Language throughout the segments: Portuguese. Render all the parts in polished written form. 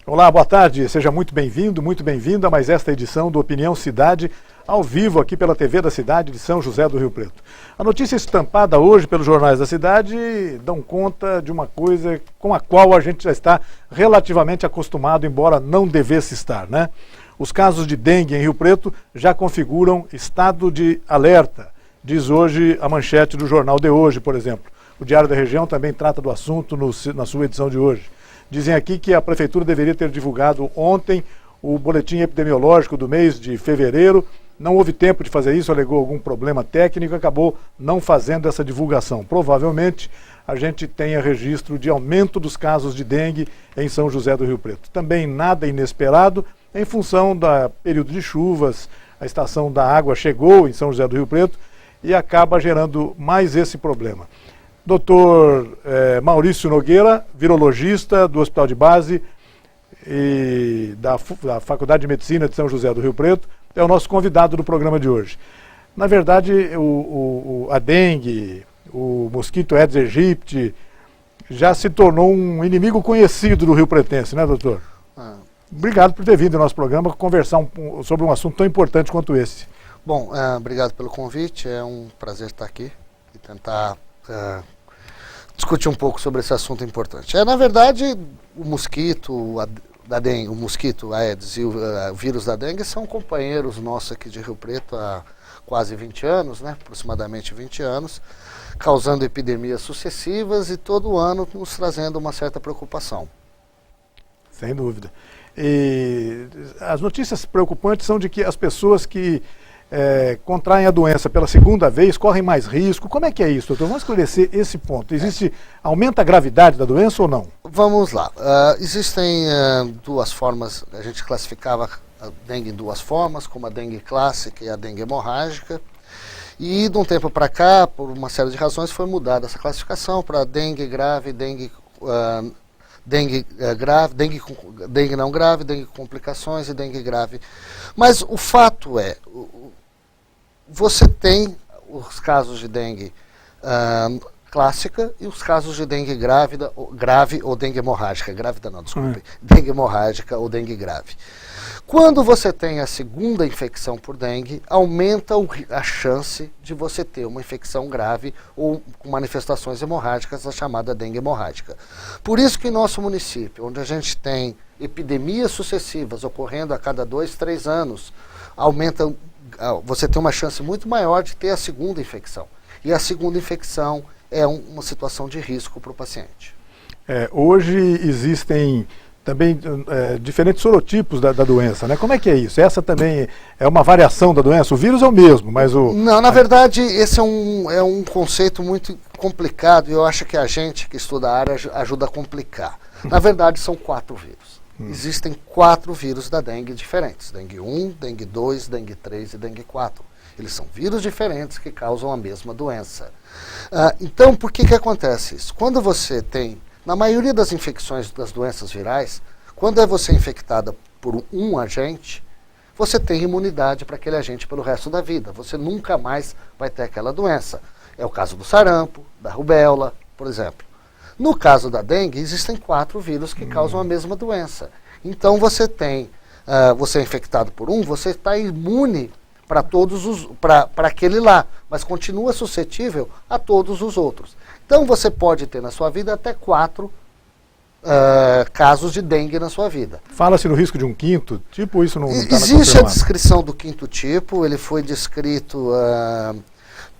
Olá, boa tarde, seja muito bem-vindo a mais esta edição do Opinião Cidade, ao vivo aqui pela TV da cidade de São José do Rio Preto. A notícia estampada hoje pelos jornais da cidade dão conta de uma coisa com a qual a gente já está relativamente acostumado, embora não devesse estar, né? Os casos de dengue em Rio Preto já configuram estado de alerta, diz hoje a manchete do Jornal de Hoje, por exemplo. O Diário da Região também trata do assunto na sua edição de hoje. Dizem aqui que a Prefeitura deveria ter divulgado ontem o boletim epidemiológico do mês de fevereiro. Não houve tempo de fazer isso, alegou algum problema técnico e acabou não fazendo essa divulgação. Provavelmente a gente tenha registro de aumento dos casos de dengue em São José do Rio Preto. Também nada inesperado em função do período de chuvas, a estação da água chegou em São José do Rio Preto e acaba gerando mais esse problema. Dr. Maurício Nogueira, virologista do Hospital de Base e da Faculdade de Medicina de São José do Rio Preto, é o nosso convidado do programa de hoje. Na verdade, a dengue, o mosquito Aedes aegypti, já se tornou um inimigo conhecido do Rio Pretense, né, doutor? Obrigado por ter vindo ao nosso programa conversar sobre um assunto tão importante quanto esse. Bom, obrigado pelo convite, é um prazer estar aqui e tentar discutir um pouco sobre esse assunto importante. Na verdade, o mosquito da dengue, o mosquito Aedes e o vírus da dengue são companheiros nossos aqui de Rio Preto há quase 20 anos, né? Aproximadamente 20 anos, causando epidemias sucessivas e todo ano nos trazendo uma certa preocupação. Sem dúvida. E as notícias preocupantes são de que as pessoas que contraem a doença pela segunda vez correm mais risco. Como é que é isso, doutor? Vamos esclarecer esse ponto. Aumenta a gravidade da doença ou não? Vamos lá. Existem duas formas, a gente classificava a dengue em duas formas, como a dengue clássica e a dengue hemorrágica. E de um tempo para cá, por uma série de razões, foi mudada essa classificação para dengue grave, dengue grave, dengue não grave, dengue com complicações e dengue grave. Mas o fato é, você tem os casos de dengue clássica e os casos de dengue grave ou dengue hemorrágica. Grávida não, desculpe. Dengue hemorrágica ou dengue grave. Quando você tem a segunda infecção por dengue, aumenta a chance de você ter uma infecção grave ou com manifestações hemorrágicas, a chamada dengue hemorrágica. Por isso que em nosso município, onde a gente tem epidemias sucessivas ocorrendo a cada 2, 3 anos, você tem uma chance muito maior de ter a segunda infecção. E a segunda infecção é uma situação de risco para o paciente. Hoje existem também diferentes sorotipos da doença, né? Como é que é isso? Essa também é uma variação da doença? O vírus é o mesmo, mas Não, na verdade, esse é um conceito muito complicado e eu acho que a gente que estuda a área ajuda a complicar. Na verdade, são 4 vírus. Existem 4 vírus da dengue diferentes. Dengue 1, dengue 2, dengue 3 e dengue 4. Eles são vírus diferentes que causam a mesma doença. Então, por que acontece isso? Quando você tem, na maioria das infecções das doenças virais, quando você é infectada por um agente, você tem imunidade para aquele agente pelo resto da vida. Você nunca mais vai ter aquela doença. É o caso do sarampo, da rubéola, por exemplo. No caso da dengue, existem 4 vírus que causam a mesma doença. Então você é infectado por um, você está imune para aquele lá, mas continua suscetível a todos os outros. Então você pode ter na sua vida até 4 casos de dengue na sua vida. Fala-se no risco de um quinto tipo, isso não está Existe a descrição do quinto tipo, ele foi descrito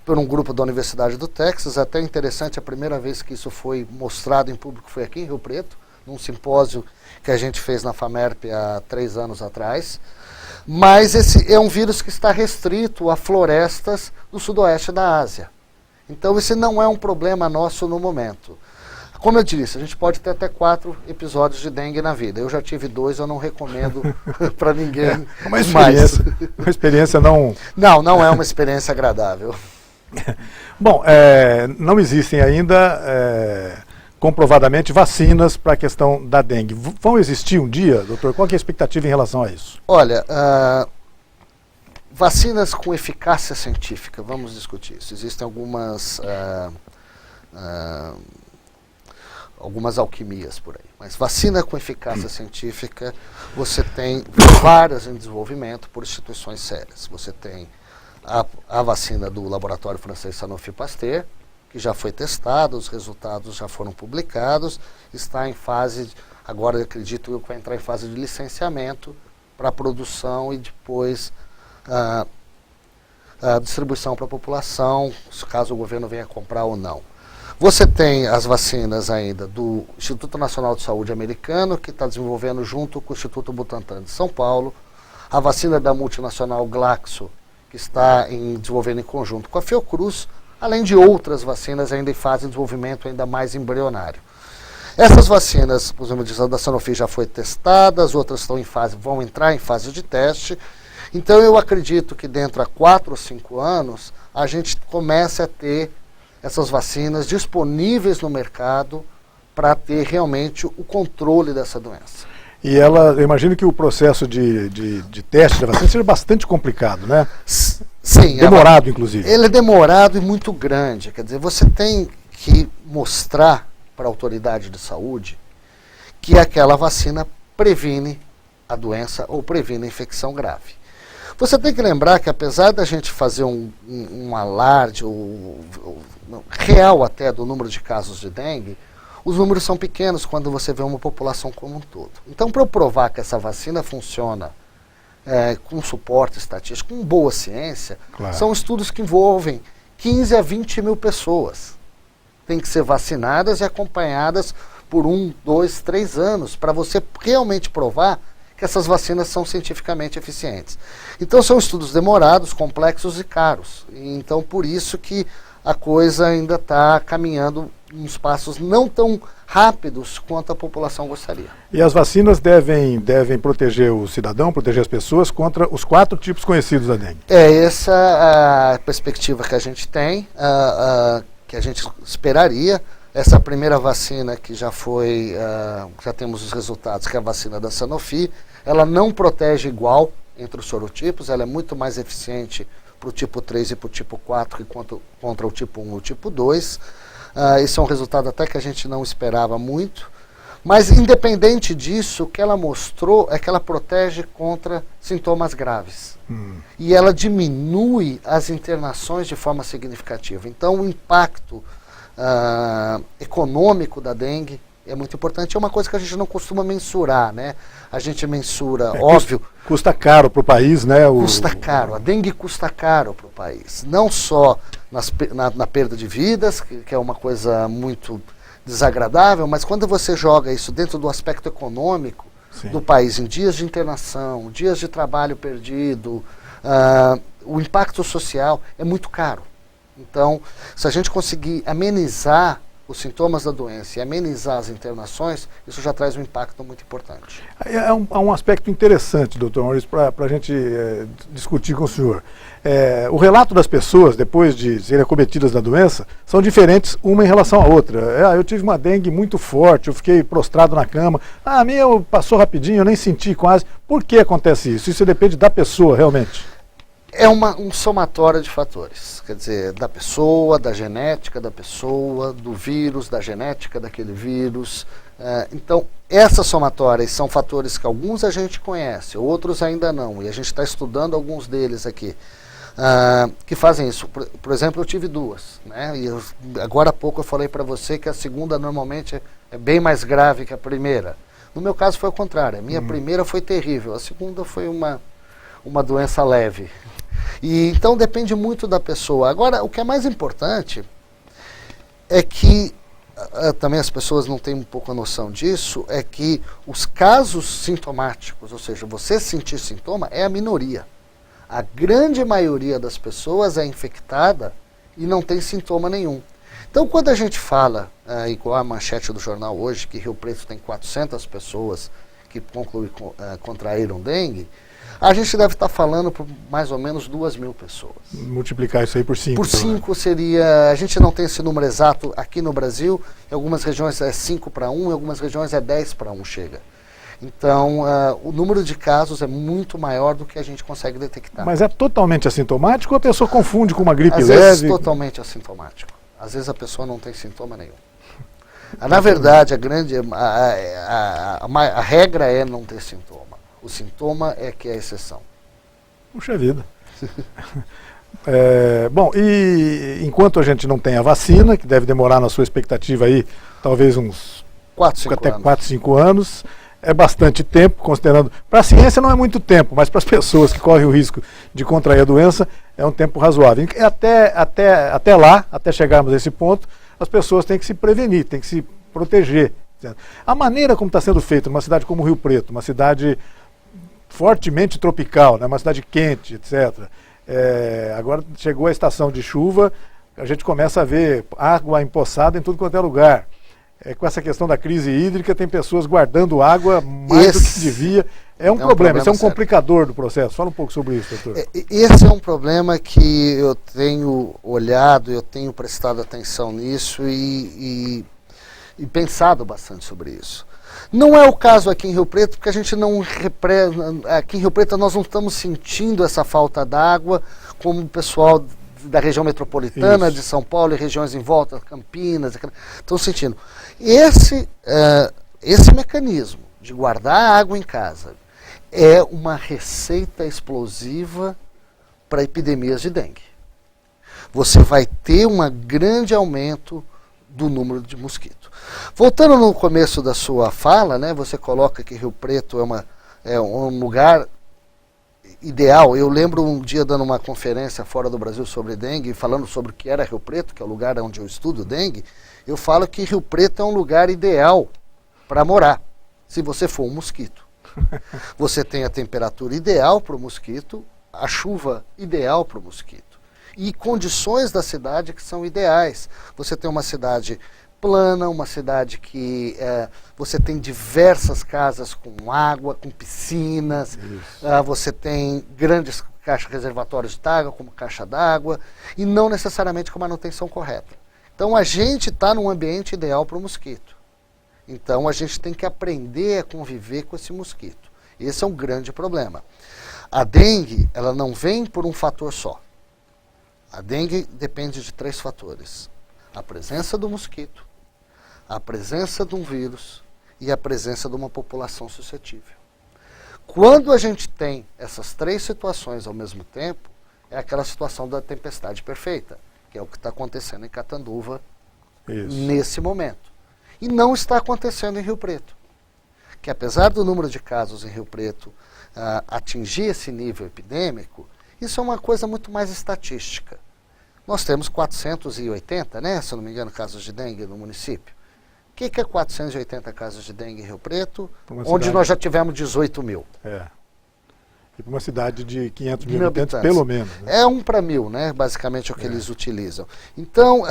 por um grupo da Universidade do Texas, até interessante, a primeira vez que isso foi mostrado em público foi aqui em Rio Preto, num simpósio que a gente fez na FAMERP há 3 anos atrás. Mas esse é um vírus que está restrito a florestas do sudoeste da Ásia. Então esse não é um problema nosso no momento. Como eu disse, a gente pode ter até 4 episódios de dengue na vida. Eu já tive 2, eu não recomendo para ninguém mais. Uma experiência não... Não é uma experiência agradável. Bom, não existem ainda comprovadamente vacinas para a questão da dengue. Vão existir um dia, doutor? Qual que é a expectativa em relação a isso? Olha, vacinas com eficácia científica, vamos discutir isso. Existem algumas algumas alquimias por aí. Mas vacina com eficácia científica, você tem várias em desenvolvimento por instituições sérias. Você tem a vacina do laboratório francês Sanofi Pasteur, que já foi testada, os resultados já foram publicados, está em fase, agora acredito eu que vai entrar em fase de licenciamento para a produção e depois a distribuição para a população, caso o governo venha comprar ou não. Você tem as vacinas ainda do Instituto Nacional de Saúde americano, que está desenvolvendo junto com o Instituto Butantan de São Paulo, a vacina da multinacional Glaxo, que está desenvolvendo em conjunto com a Fiocruz, além de outras vacinas ainda em fase de desenvolvimento ainda mais embrionário. Essas vacinas, por exemplo, da Sanofi já foi testada, as outras vão entrar em fase de teste. Então eu acredito que dentro de 4 ou 5 anos, a gente comece a ter essas vacinas disponíveis no mercado para ter realmente o controle dessa doença. E eu imagino que o processo de teste da vacina seja bastante complicado, né? Sim. Demorado, inclusive. Ele é demorado e muito grande. Quer dizer, você tem que mostrar para a autoridade de saúde que aquela vacina previne a doença ou previne a infecção grave. Você tem que lembrar que apesar da gente fazer um alarde real até do número de casos de dengue, os números são pequenos quando você vê uma população como um todo. Então, para eu provar que essa vacina funciona com suporte estatístico, com boa ciência, claro, são estudos que envolvem 15 a 20 mil pessoas. Tem que ser vacinadas e acompanhadas por 1, 2, 3 anos para você realmente provar que essas vacinas são cientificamente eficientes. Então são estudos demorados, complexos e caros. Então por isso que a coisa ainda está caminhando em passos não tão rápidos quanto a população gostaria. E as vacinas devem proteger o cidadão, proteger as pessoas contra os 4 tipos conhecidos da dengue? É essa a perspectiva que a gente tem, que a gente esperaria. Essa primeira vacina que já temos os resultados, que é a vacina da Sanofi, ela não protege igual entre os sorotipos, ela é muito mais eficiente para o tipo 3 e para o tipo 4 que contra o tipo 1 e o tipo 2. Esse é um resultado até que a gente não esperava muito, mas independente disso, o que ela mostrou é que ela protege contra sintomas graves. E ela diminui as internações de forma significativa. Então o impacto econômico da dengue é muito importante. É uma coisa que a gente não costuma mensurar, né? A gente mensura, óbvio... Custa caro para o país, né? Custa caro. A dengue custa caro para o país. Não só na perda de vidas, que é uma coisa muito desagradável, mas quando você joga isso dentro do aspecto econômico, sim, do país, em dias de internação, dias de trabalho perdido, o impacto social é muito caro. Então, se a gente conseguir amenizar os sintomas da doença e amenizar as internações, isso já traz um impacto muito importante. Há um aspecto interessante, doutor Maurício, para a gente discutir com o senhor. O relato das pessoas, depois de serem acometidas da doença, são diferentes uma em relação à outra. Eu tive uma dengue muito forte, eu fiquei prostrado na cama. A minha passou rapidinho, eu nem senti quase. Por que acontece isso? Isso depende da pessoa, realmente. É um somatório de fatores, quer dizer, da pessoa, da genética da pessoa, do vírus, da genética daquele vírus. Então, essas somatórias são fatores que alguns a gente conhece, outros ainda não, e a gente está estudando alguns deles aqui, que fazem isso. Por exemplo, eu tive 2, né? E agora há pouco eu falei para você que a segunda normalmente é bem mais grave que a primeira. No meu caso foi o contrário, a minha primeira foi terrível, a segunda foi uma doença leve. E então depende muito da pessoa. Agora, o que é mais importante é que, também as pessoas não têm um pouco a noção disso, é que os casos sintomáticos, ou seja, você sentir sintoma, é a minoria. A grande maioria das pessoas é infectada e não tem sintoma nenhum. Então, quando a gente fala, igual a manchete do jornal hoje, que Rio Preto tem 400 pessoas que contraíram dengue, a gente deve estar falando por mais ou menos 2.000 pessoas. Multiplicar isso aí por 5. Por 5 seria... A gente não tem esse número exato aqui no Brasil. Em algumas regiões é 5 para 1, em algumas regiões é 10 para 1 chega. Então, o número de casos é muito maior do que a gente consegue detectar. Mas é totalmente assintomático ou a pessoa confunde com uma gripe leve? Às vezes totalmente assintomático. Às vezes a pessoa não tem sintoma nenhum. Na verdade, a regra é não ter sintoma. O sintoma é que é a exceção. Puxa vida. Bom, e enquanto a gente não tem a vacina, que deve demorar na sua expectativa aí, talvez uns 4, 5 anos, é bastante tempo, considerando... Para a ciência não é muito tempo, mas para as pessoas que correm o risco de contrair a doença, é um tempo razoável. E até lá, até chegarmos a esse ponto, as pessoas têm que se prevenir, têm que se proteger. A maneira como está sendo feito numa cidade como Rio Preto, uma cidade fortemente tropical, né, uma cidade quente, etc. Agora chegou a estação de chuva, a gente começa a ver água empoçada em tudo quanto é lugar. Com essa questão da crise hídrica, tem pessoas guardando água mais do que devia. É um problema, esse é um complicador do processo. Fala um pouco sobre isso, doutor. Esse é um problema que eu tenho olhado, eu tenho prestado atenção nisso e pensado bastante sobre isso. Não é o caso aqui em Rio Preto, porque a gente não aqui em Rio Preto nós não estamos sentindo essa falta d'água como o pessoal da região metropolitana, de São Paulo e regiões em volta, Campinas, estão sentindo. Esse mecanismo de guardar água em casa é uma receita explosiva para epidemias de dengue. Você vai ter um grande aumento do número de mosquitos. Voltando no começo da sua fala, né, você coloca que Rio Preto é um lugar ideal. Eu lembro um dia dando uma conferência fora do Brasil sobre dengue, falando sobre o que era Rio Preto, que é o lugar onde eu estudo dengue. Eu falo que Rio Preto é um lugar ideal para morar, se você for um mosquito. Você tem a temperatura ideal para o mosquito, a chuva ideal para o mosquito. E condições da cidade que são ideais. Você tem uma cidade plana, uma cidade que você tem diversas casas com água, com piscinas, você tem grandes caixas reservatórios de água, como caixa d'água, e não necessariamente com manutenção correta. Então a gente está num ambiente ideal para o mosquito. Então a gente tem que aprender a conviver com esse mosquito. Esse é um grande problema. A dengue, ela não vem por um fator só. A dengue depende de 3 fatores. A presença do mosquito, a presença de um vírus e a presença de uma população suscetível. Quando a gente tem essas 3 situações ao mesmo tempo, é aquela situação da tempestade perfeita, que é o que está acontecendo em Catanduva nesse momento. E não está acontecendo em Rio Preto. Que apesar do número de casos em Rio Preto atingir esse nível epidêmico, isso é uma coisa muito mais estatística. Nós temos 480, né, se eu não me engano, casos de dengue no município. O que é 480 casos de dengue em Rio Preto, onde nós já tivemos 18 mil? E para uma cidade de 500 mil habitantes, pelo menos. Né? É 1 para 1000, né, basicamente é o que eles utilizam. Então,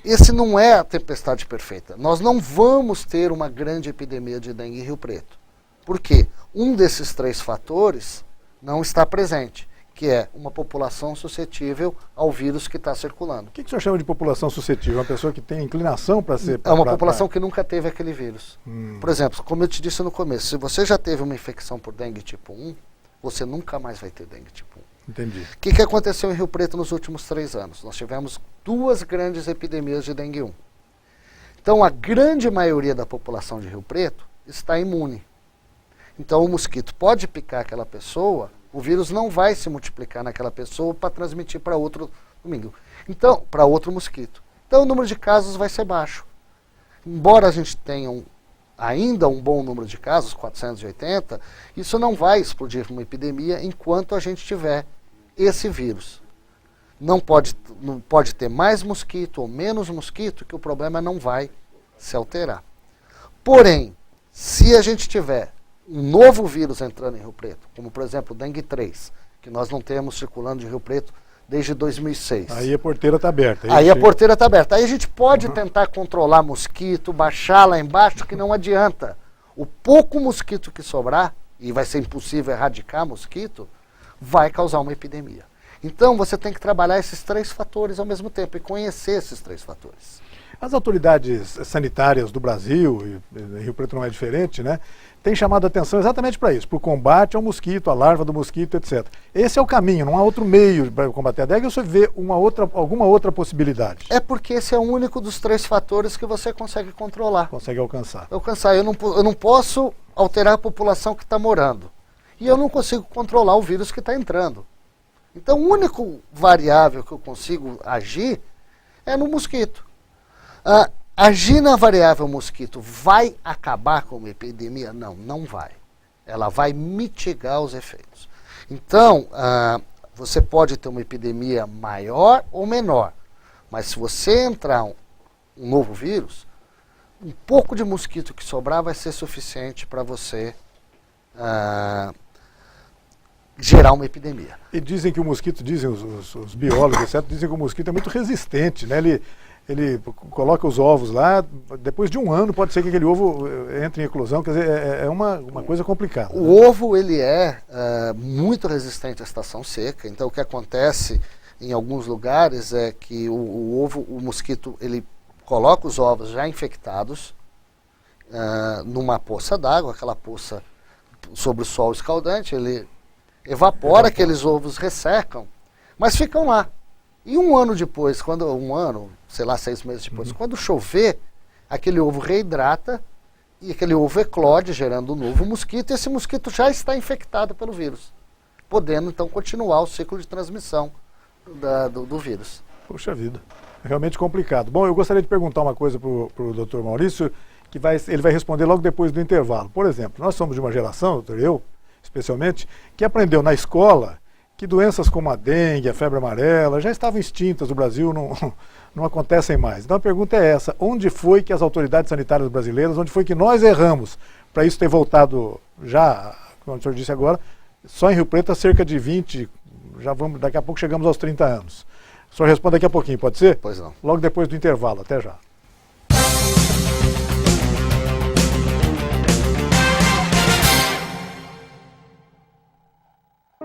esse não é a tempestade perfeita. Nós não vamos ter uma grande epidemia de dengue em Rio Preto. Por quê? Um desses 3 fatores não está presente, que é uma população suscetível ao vírus que está circulando. O que o senhor chama de população suscetível? Uma pessoa que tem inclinação para ser... É uma população que nunca teve aquele vírus. Por exemplo, como eu te disse no começo, se você já teve uma infecção por dengue tipo 1, você nunca mais vai ter dengue tipo 1. Entendi. O que aconteceu em Rio Preto nos últimos 3 anos? Nós tivemos 2 grandes epidemias de dengue 1. Então, a grande maioria da população de Rio Preto está imune. Então, o mosquito pode picar aquela pessoa, o vírus não vai se multiplicar naquela pessoa para transmitir para outro domingo. Então, para outro mosquito. Então, o número de casos vai ser baixo. Embora a gente tenha ainda um bom número de casos, 480, isso não vai explodir uma epidemia enquanto a gente tiver esse vírus. Não pode ter mais mosquito ou menos mosquito, que o problema não vai se alterar. Porém, se a gente tiver um novo vírus entrando em Rio Preto, como por exemplo o dengue 3, que nós não temos circulando em Rio Preto desde 2006. Aí a porteira está aberta. Aí a porteira está aberta. Aí a gente pode tentar controlar mosquito, baixar lá embaixo, que não adianta. O pouco mosquito que sobrar, e vai ser impossível erradicar mosquito, vai causar uma epidemia. Então você tem que trabalhar esses 3 fatores ao mesmo tempo e conhecer esses 3 fatores. As autoridades sanitárias do Brasil, e Rio Preto não é diferente, né, têm chamado a atenção exatamente para isso, para o combate ao mosquito, à larva do mosquito, etc. Esse é o caminho, não há outro meio para combater a dengue, ou você vê alguma outra possibilidade? É porque esse é o único dos 3 fatores que você consegue controlar. Consegue alcançar. Eu não posso alterar a população que está morando. E eu não consigo controlar o vírus que está entrando. Então, o único variável que eu consigo agir é no mosquito. Agir na variável mosquito vai acabar com uma epidemia? Não, não vai. Ela vai mitigar os efeitos. Então, você pode ter uma epidemia maior ou menor, mas se você entrar um novo vírus, um pouco de mosquito que sobrar vai ser suficiente para você gerar uma epidemia. E dizem que o mosquito, dizem os biólogos, etc., dizem que o mosquito é muito resistente, né? Ele coloca os ovos lá, depois de um ano pode ser que aquele ovo entre em eclosão, quer dizer, é uma coisa complicada. O ovo, ele é muito resistente à estação seca, então o que acontece em alguns lugares é que o mosquito, ele coloca os ovos já infectados numa poça d'água, aquela poça sobre o sol escaldante, ele evapora, aqueles ovos ressecam, mas ficam lá. E um ano depois, sei lá, 6 meses depois, quando chover, aquele ovo reidrata e aquele ovo eclode, gerando um novo mosquito, e esse mosquito já está infectado pelo vírus, podendo então continuar o ciclo de transmissão do vírus. Puxa vida, é realmente complicado. Bom, eu gostaria de perguntar uma coisa para o doutor Maurício, que ele vai responder logo depois do intervalo. Por exemplo, nós somos de uma geração, doutor, eu especialmente, que aprendeu na escola que doenças como a dengue, a febre amarela, já estavam extintas no Brasil, não acontecem mais. Então a pergunta é essa: onde foi que as autoridades sanitárias brasileiras, onde foi que nós erramos para isso ter voltado já, como o senhor disse agora, só em Rio Preto há cerca de 20, daqui a pouco chegamos aos 30 anos. O senhor responde daqui a pouquinho, pode ser? Pois não. Logo depois do intervalo, até já.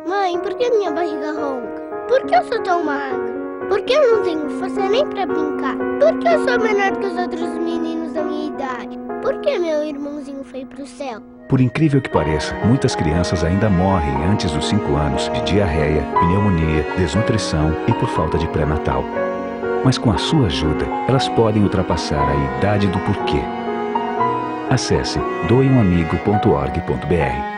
Mãe, por que minha barriga ronca? Por que eu sou tão magra? Por que eu não tenho força nem pra brincar? Por que eu sou menor que os outros meninos da minha idade? Por que meu irmãozinho foi pro céu? Por incrível que pareça, muitas crianças ainda morrem antes dos 5 anos de diarreia, pneumonia, desnutrição e por falta de pré-natal. Mas com a sua ajuda, elas podem ultrapassar a idade do porquê. Acesse doeumamigo.org.br.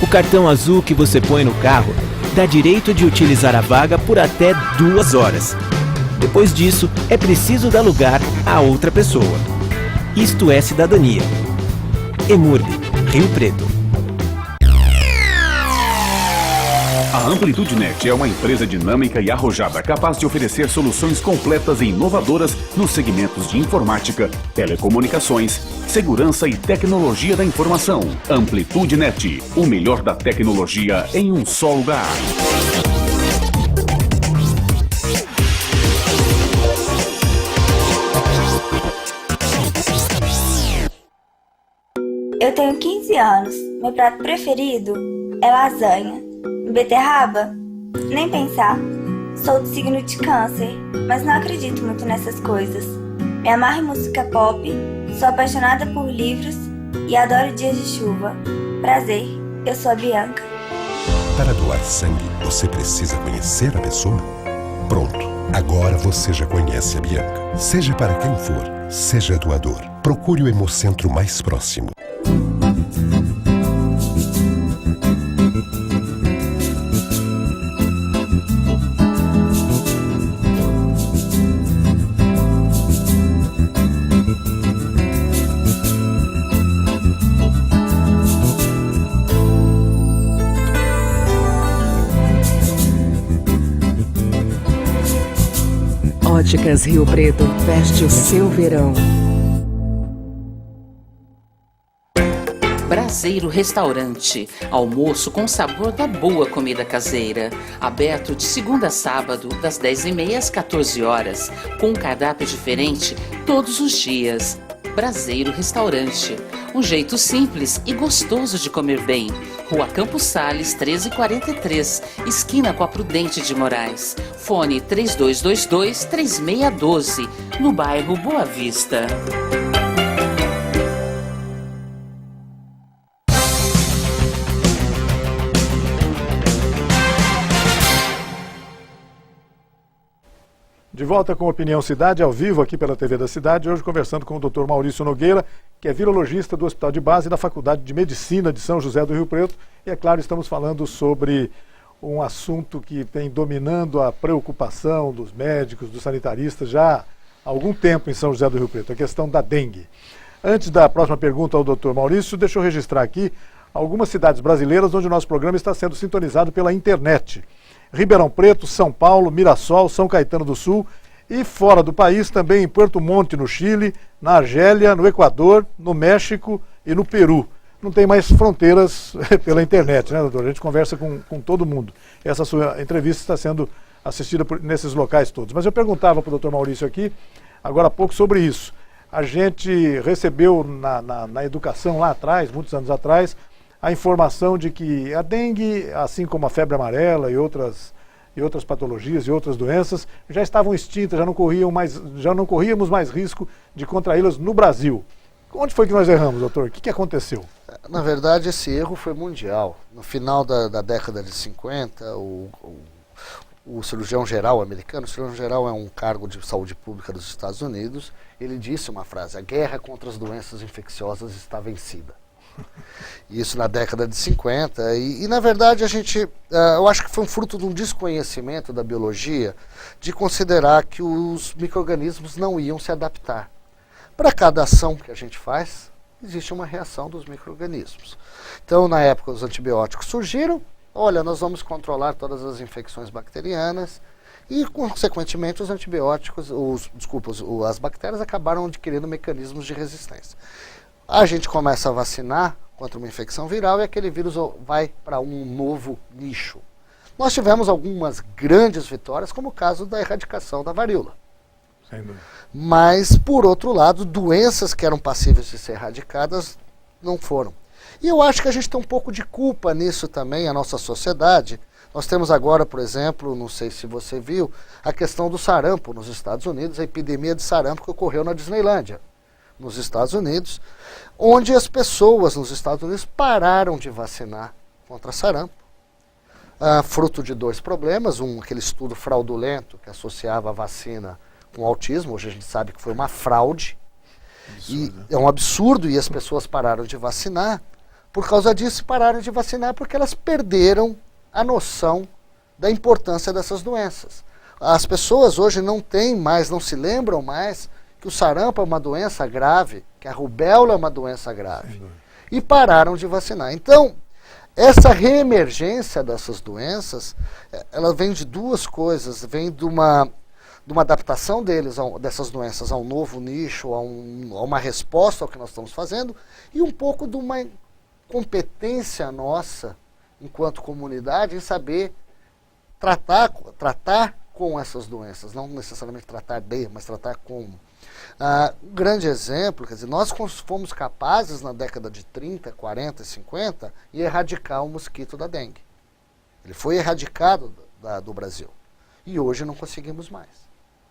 O cartão azul que você põe no carro dá direito de utilizar a vaga por até 2 horas. Depois disso, é preciso dar lugar a outra pessoa. Isto é cidadania. EMURB, Rio Preto. A Amplitude Net é uma empresa dinâmica e arrojada capaz de oferecer soluções completas e inovadoras nos segmentos de informática, telecomunicações, segurança e tecnologia da informação. Amplitude Net, o melhor da tecnologia em um só lugar. Eu tenho 15 anos. Meu prato preferido é lasanha. Beterraba? Nem pensar. Sou do signo de Câncer, mas não acredito muito nessas coisas. Me amarro em música pop, sou apaixonada por livros e adoro dias de chuva. Prazer, eu sou a Bianca. Para doar sangue, você precisa conhecer a pessoa? Pronto, agora você já conhece a Bianca. Seja para quem for, seja doador. Procure o Hemocentro mais próximo. Óticas Rio Preto, veste o seu verão. Braseiro Restaurante, almoço com sabor da boa comida caseira. Aberto de segunda a sábado, das 10h30 às 14 horas, com um cardápio diferente todos os dias. Braseiro Restaurante. Um jeito simples e gostoso de comer bem. Rua Campos Sales, 1343, esquina com a Prudente de Moraes. Fone 3222-3612, no bairro Boa Vista. De volta com Opinião Cidade, ao vivo aqui pela TV da Cidade, hoje conversando com o Dr. Maurício Nogueira, que é virologista do Hospital de Base da Faculdade de Medicina de São José do Rio Preto. E é claro, estamos falando sobre um assunto que vem dominando a preocupação dos médicos, dos sanitaristas já há algum tempo em São José do Rio Preto, a questão da dengue. Antes da próxima pergunta ao Dr. Maurício, deixa eu registrar aqui algumas cidades brasileiras onde o nosso programa está sendo sintonizado pela internet. Ribeirão Preto, São Paulo, Mirassol, São Caetano do Sul e fora do país também em Puerto Montt, no Chile, na Argélia, no Equador, no México e no Peru. Não tem mais fronteiras pela internet, né, doutor? A gente conversa com todo mundo. Essa sua entrevista está sendo assistida nesses locais todos. Mas eu perguntava para o doutor Maurício aqui, agora há pouco, sobre isso. A gente recebeu na educação lá atrás, muitos anos atrás, a informação de que a dengue, assim como a febre amarela e outras patologias e outras doenças, já estavam extintas, já não corríamos mais risco de contraí-las no Brasil. Onde foi que nós erramos, doutor? O que aconteceu? Na verdade, esse erro foi mundial. No final da década de 50, o cirurgião geral americano, o cirurgião geral é um cargo de saúde pública dos Estados Unidos, ele disse uma frase: a guerra contra as doenças infecciosas está vencida. Isso na década de 50, e na verdade eu acho que foi um fruto de um desconhecimento da biologia, de considerar que os micro-organismos não iam se adaptar. Para cada ação que a gente faz, existe uma reação dos micro-organismos. Então, na época, os antibióticos surgiram, olha, nós vamos controlar todas as infecções bacterianas, e, consequentemente, os antibióticos, as bactérias acabaram adquirindo mecanismos de resistência. A gente começa a vacinar contra uma infecção viral e aquele vírus vai para um novo nicho. Nós tivemos algumas grandes vitórias, como o caso da erradicação da varíola. Sem dúvida. Mas, por outro lado, doenças que eram passíveis de ser erradicadas não foram. E eu acho que a gente tem um pouco de culpa nisso também, a nossa sociedade. Nós temos agora, por exemplo, não sei se você viu, a questão do sarampo nos Estados Unidos, a epidemia de sarampo que ocorreu na Disneylândia, nos Estados Unidos, onde as pessoas nos Estados Unidos pararam de vacinar contra sarampo, fruto de dois problemas, aquele estudo fraudulento que associava a vacina com autismo, hoje a gente sabe que foi uma fraude, e é um absurdo, e as pessoas pararam de vacinar. Por causa disso, pararam de vacinar porque elas perderam a noção da importância dessas doenças. As pessoas hoje não se lembram mais que o sarampo é uma doença grave, que a rubéola é uma doença grave, e pararam de vacinar. Então, essa reemergência dessas doenças, ela vem de duas coisas, vem de uma adaptação dessas doenças a um novo nicho, a uma resposta ao que nós estamos fazendo, e um pouco de uma competência nossa, enquanto comunidade, em saber tratar com essas doenças, não necessariamente tratar mas tratar com. Um grande exemplo, quer dizer, nós fomos capazes na década de 30, 40, 50 de erradicar o mosquito da dengue. Ele foi erradicado do Brasil. E hoje não conseguimos mais.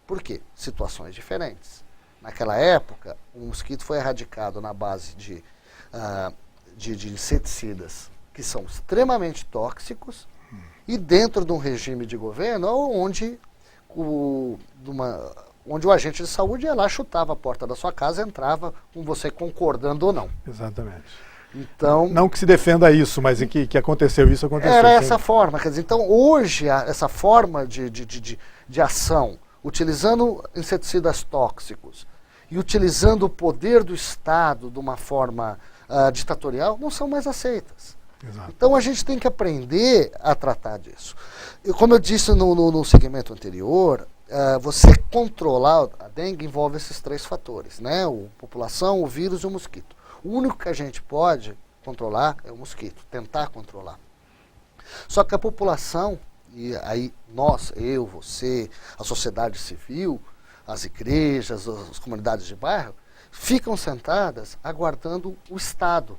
Por quê? Situações diferentes. Naquela época, o mosquito foi erradicado na base de inseticidas que são extremamente tóxicos e dentro de um regime de governo onde o agente de saúde ia lá, chutava a porta da sua casa, entrava com você concordando ou não. Exatamente. Então, não que se defenda isso, mas que aconteceu isso, aconteceu. Era essa forma, quer dizer, então hoje essa forma de ação, utilizando inseticidas tóxicos e utilizando o poder do Estado de uma forma ditatorial, não são mais aceitas. Exato. Então a gente tem que aprender a tratar disso. Como eu disse no segmento anterior, você controlar a dengue envolve esses três fatores, né? A população, o vírus e o mosquito. O único que a gente pode controlar é o mosquito, tentar controlar. Só que a população, e aí nós, eu, você, a sociedade civil, as igrejas, as comunidades de bairro, ficam sentadas aguardando o Estado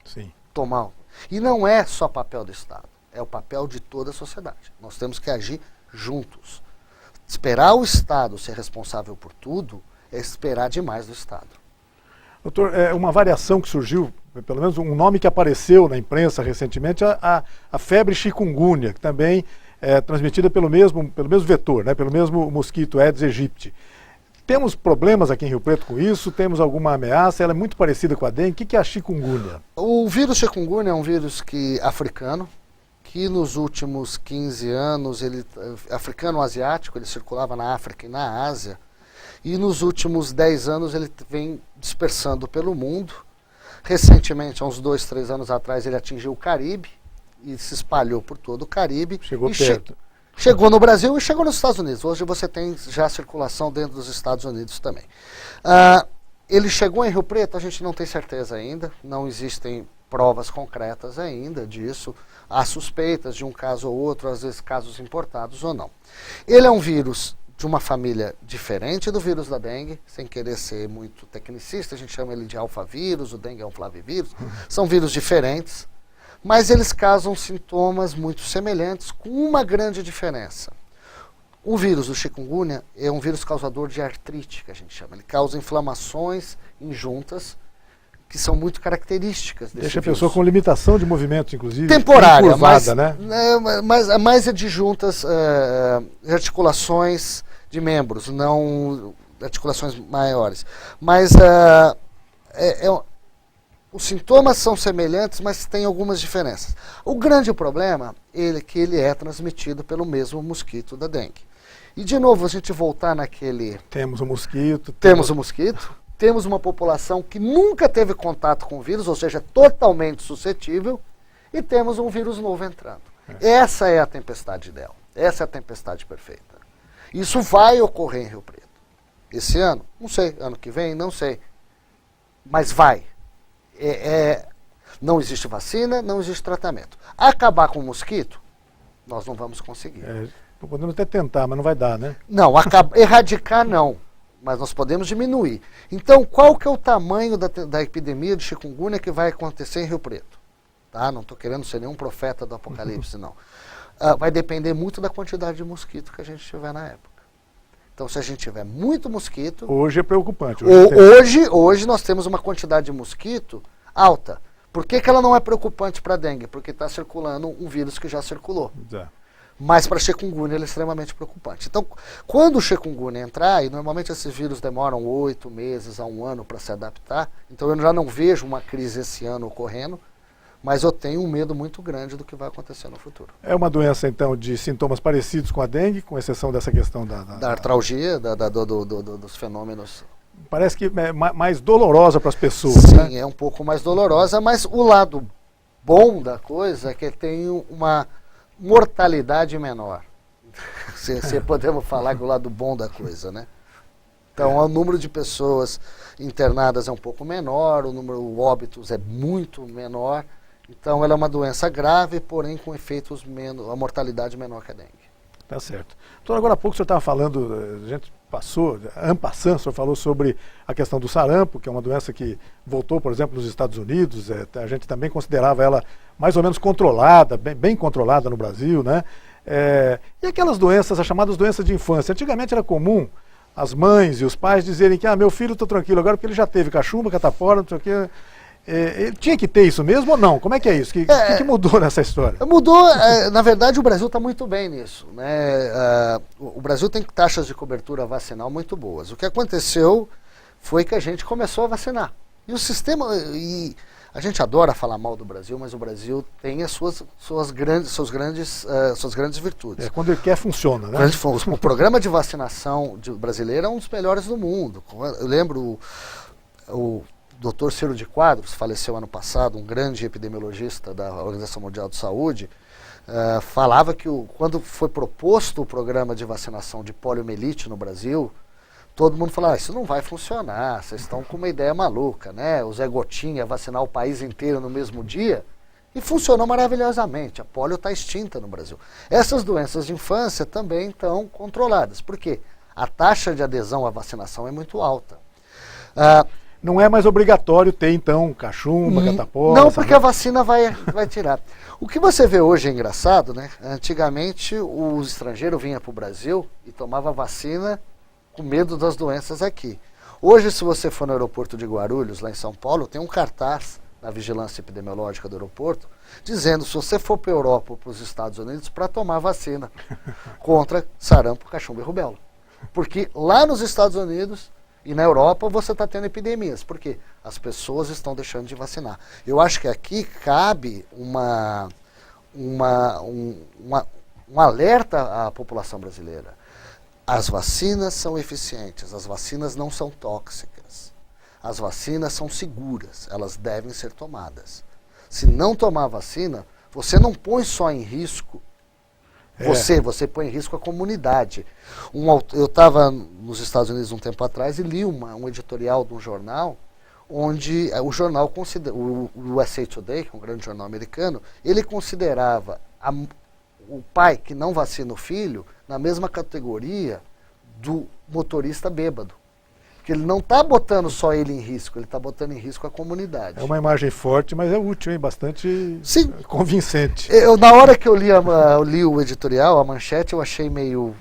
Sim. tomar. E não é só papel do Estado, é o papel de toda a sociedade. Nós temos que agir juntos. Esperar o Estado ser responsável por tudo é esperar demais do Estado. Doutor, uma variação que surgiu, pelo menos um nome que apareceu na imprensa recentemente, a febre chikungunya, que também é transmitida pelo mesmo vetor, né, pelo mesmo mosquito Aedes aegypti. Temos problemas aqui em Rio Preto com isso? Temos alguma ameaça? Ela é muito parecida com a dengue. O que é a chikungunya? O vírus chikungunya é um vírus africano, que nos últimos 15 anos, africano-asiático, ele circulava na África e na Ásia, e nos últimos 10 anos ele vem dispersando pelo mundo. Recentemente, há uns 2, 3 anos atrás, ele atingiu o Caribe e se espalhou por todo o Caribe. Chegou perto. Chegou no Brasil e chegou nos Estados Unidos. Hoje você tem já circulação dentro dos Estados Unidos também. Ele chegou em Rio Preto? A gente não tem certeza ainda. Não existem provas concretas ainda disso. Há suspeitas de um caso ou outro, às vezes casos importados ou não. Ele é um vírus de uma família diferente do vírus da dengue, sem querer ser muito tecnicista, a gente chama ele de alfavírus, o dengue é um flavivírus. São vírus diferentes, mas eles causam sintomas muito semelhantes, com uma grande diferença. O vírus do chikungunya é um vírus causador de artrite, que a gente chama. Ele causa inflamações em juntas, que são muito características desse Deixa a vírus. pessoa com limitação de movimento, inclusive. Temporária, encurvada, mas é de juntas, articulações de membros, não articulações maiores. Mas os sintomas são semelhantes, mas tem algumas diferenças. O grande problema é que ele é transmitido pelo mesmo mosquito da dengue. E, de novo, a gente voltar naquele... Temos um mosquito. Temos um mosquito, temos uma população que nunca teve contato com o vírus, ou seja, totalmente suscetível, e temos um vírus novo entrando. Essa é a tempestade ideal, essa é a tempestade perfeita. Isso vai ocorrer em Rio Preto. Esse ano? Não sei. Ano que vem? Não sei. Mas vai. Não existe vacina, não existe tratamento. Acabar com o mosquito, nós não vamos conseguir. Podemos até tentar, mas não vai dar, né? Não, erradicar não, mas nós podemos diminuir. Então, qual que é o tamanho da epidemia de chikungunya que vai acontecer em Rio Preto? Tá? Não estou querendo ser nenhum profeta do apocalipse, não. Vai depender muito da quantidade de mosquito que a gente tiver na época. Então, se a gente tiver muito mosquito... Hoje é preocupante. Hoje nós temos uma quantidade de mosquito alta. Por que ela não é preocupante para a dengue? Porque está circulando um vírus que já circulou. Mas para chikungunya ele é extremamente preocupante. Então, quando o chikungunya entrar, e normalmente esses vírus demoram 8 meses a 1 ano para se adaptar, então eu já não vejo uma crise esse ano ocorrendo, mas eu tenho um medo muito grande do que vai acontecer no futuro. É uma doença, então, de sintomas parecidos com a dengue, com exceção dessa questão da artralgia, dos fenômenos... Parece que é mais dolorosa para as pessoas. Sim, né? É um pouco mais dolorosa, mas o lado bom da coisa é que tem uma mortalidade menor. Se podemos falar do lado bom da coisa, né? Então, o número de pessoas internadas é um pouco menor, o número de óbitos é muito menor. Então, ela é uma doença grave, porém com efeitos menos, a mortalidade menor que a dengue. Tá certo. Então, agora há pouco o senhor estava falando, a gente passou, en passant, o senhor falou sobre a questão do sarampo, que é uma doença que voltou, por exemplo, nos Estados Unidos, a gente também considerava ela mais ou menos controlada, bem controlada no Brasil, né? E aquelas doenças, as chamadas doenças de infância, antigamente era comum as mães e os pais dizerem que meu filho está tranquilo agora porque ele já teve cachumba, catapora, não sei o quê. Ele tinha que ter isso mesmo ou não? Como é que é isso? O que mudou nessa história? Mudou, na verdade o Brasil está muito bem nisso, né? O Brasil tem taxas de cobertura vacinal muito boas. O que aconteceu foi que a gente começou a vacinar. E o sistema, a gente adora falar mal do Brasil, mas o Brasil tem as suas grandes virtudes. Quando ele quer, funciona, né? O programa de vacinação brasileiro é um dos melhores do mundo. Eu lembro o Dr. Ciro de Quadros, faleceu ano passado, um grande epidemiologista da Organização Mundial de Saúde, falava que quando foi proposto o programa de vacinação de poliomielite no Brasil, todo mundo falava, isso não vai funcionar, vocês estão com uma ideia maluca, né? O Zé Gotinha vacinar o país inteiro no mesmo dia, e funcionou maravilhosamente. A polio está extinta no Brasil. Essas doenças de infância também estão controladas. Por quê? A taxa de adesão à vacinação é muito alta. Não é mais obrigatório ter, então, cachumba, catapora... Não, porque a vacina vai tirar. O que você vê hoje é engraçado, né? Antigamente, os estrangeiros vinham para o Brasil e tomavam vacina com medo das doenças aqui. Hoje, se você for no aeroporto de Guarulhos, lá em São Paulo, tem um cartaz na vigilância epidemiológica do aeroporto, dizendo se você for para a Europa ou para os Estados Unidos para tomar vacina contra sarampo, cachumba e rubéola. Porque lá nos Estados Unidos e na Europa você está tendo epidemias. Por quê? As pessoas estão deixando de vacinar. Eu acho que aqui cabe um alerta à população brasileira. As vacinas são eficientes, as vacinas não são tóxicas. As vacinas são seguras, elas devem ser tomadas. Se não tomar a vacina, você não põe só em risco você põe em risco a comunidade. Eu estava nos Estados Unidos um tempo atrás e li um editorial de um jornal, onde o jornal considera, o USA Today, que é um grande jornal americano, ele considerava o pai que não vacina o filho na mesma categoria do motorista bêbado. Porque ele não está botando só ele em risco, ele está botando em risco a comunidade. É uma imagem forte, mas é útil, hein? Bastante convincente. Na hora que eu li o editorial, a manchete, eu achei meio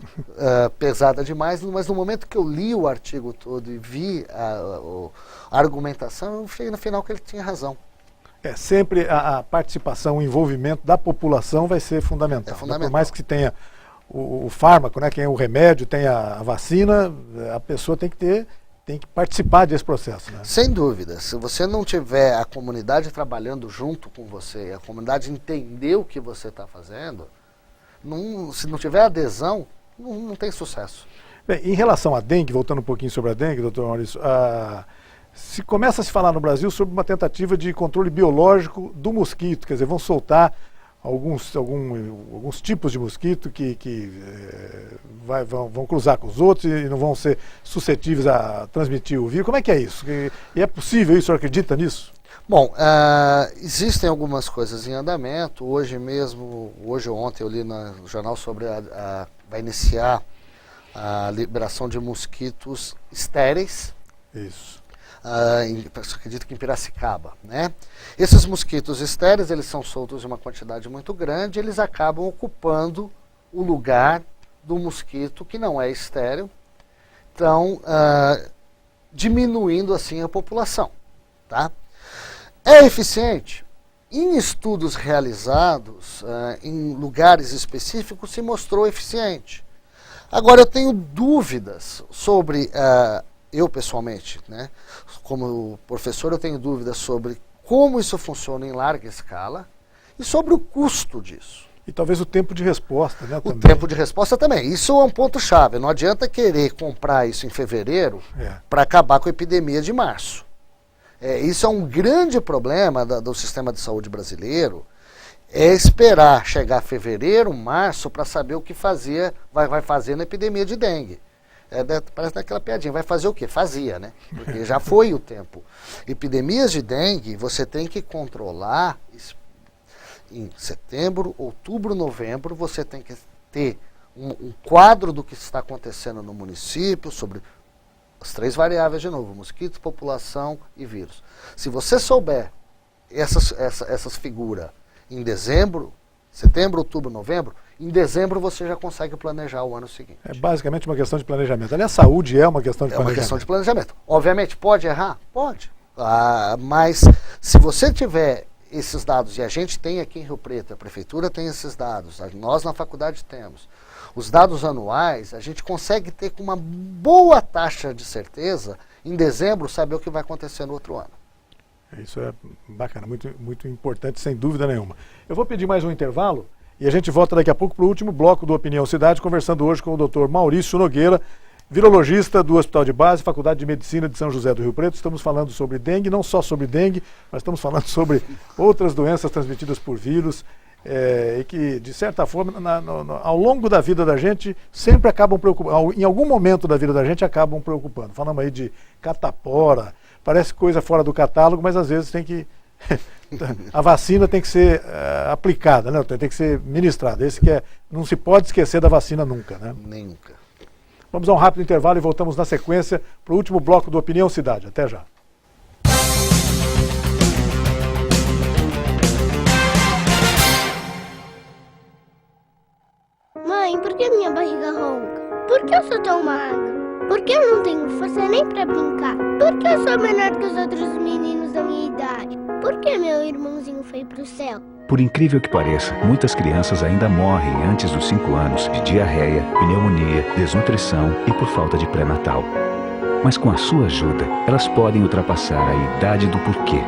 pesada demais, mas no momento que eu li o artigo todo e vi a argumentação, eu cheguei no final que ele tinha razão. Sempre a participação, o envolvimento da população vai ser fundamental. É fundamental. Por mais que se tenha o fármaco, né, quem é o remédio, tem a vacina, a pessoa tem que participar desse processo. Né? Sem dúvida. Se você não tiver a comunidade trabalhando junto com você, a comunidade entender o que você está fazendo, se não tiver adesão, não tem sucesso. Bem, em relação à dengue, voltando um pouquinho sobre a dengue, doutor Maurício, começa a se falar no Brasil sobre uma tentativa de controle biológico do mosquito, quer dizer, vão soltar alguns tipos de mosquito que vão cruzar com os outros e não vão ser suscetíveis a transmitir o vírus. Como é que é isso? E é possível isso? O senhor acredita nisso? Bom, existem algumas coisas em andamento. Hoje ou ontem eu li no jornal sobre vai iniciar a liberação de mosquitos estéreis. Isso. Acredito que em Piracicaba, né? Esses mosquitos estéreis, eles são soltos em uma quantidade muito grande, eles acabam ocupando o lugar do mosquito que não é estéril, então diminuindo assim a população, tá? É eficiente? Em estudos realizados em lugares específicos se mostrou eficiente. Agora eu tenho dúvidas sobre eu pessoalmente, né, como professor, eu tenho dúvidas sobre como isso funciona em larga escala e sobre o custo disso. E talvez o tempo de resposta, né? O tempo de resposta também. Isso é um ponto-chave. Não adianta querer comprar isso em fevereiro para acabar com a epidemia de março. Isso é um grande problema do sistema de saúde brasileiro, é esperar chegar fevereiro, março, para saber o que vai fazer na epidemia de dengue. Parece aquela piadinha, vai fazer o quê? Fazia, né? Porque já foi o tempo. Epidemias de dengue, você tem que controlar em setembro, outubro, novembro, você tem que ter um quadro do que está acontecendo no município, sobre as 3 variáveis de novo, mosquito, população e vírus. Se você souber essas figuras em dezembro, setembro, outubro, novembro, em dezembro você já consegue planejar o ano seguinte. É basicamente uma questão de planejamento. Aliás, a saúde é uma questão de planejamento. É uma questão de planejamento. Obviamente, pode errar? Pode. Mas se você tiver esses dados, e a gente tem aqui em Rio Preto, a prefeitura tem esses dados, nós na faculdade temos, os dados anuais, a gente consegue ter com uma boa taxa de certeza, em dezembro, saber o que vai acontecer no outro ano. Isso é bacana, muito, muito importante, sem dúvida nenhuma. Eu vou pedir mais um intervalo e a gente volta daqui a pouco para o último bloco do Opinião Cidade, conversando hoje com o Dr. Maurício Nogueira, virologista do Hospital de Base, Faculdade de Medicina de São José do Rio Preto. Estamos falando sobre dengue, não só sobre dengue, mas estamos falando sobre outras doenças transmitidas por vírus e que, de certa forma, ao longo da vida da gente, sempre acabam preocupando, em algum momento da vida da gente acabam preocupando. Falamos aí de catapora, parece coisa fora do catálogo, mas às vezes tem que... a vacina tem que ser aplicada, né? Tem que ser ministrada. Não se pode esquecer da vacina nunca, né? Nunca. Vamos a um rápido intervalo e voltamos na sequência para o último bloco do Opinião Cidade. Até já. Por que eu sou tão magra? Por que eu não tenho força nem pra brincar? Por que eu sou menor que os outros meninos da minha idade? Por que meu irmãozinho foi pro céu? Por incrível que pareça, muitas crianças ainda morrem antes dos 5 anos de diarreia, pneumonia, desnutrição e por falta de pré-natal. Mas com a sua ajuda, elas podem ultrapassar a idade do porquê.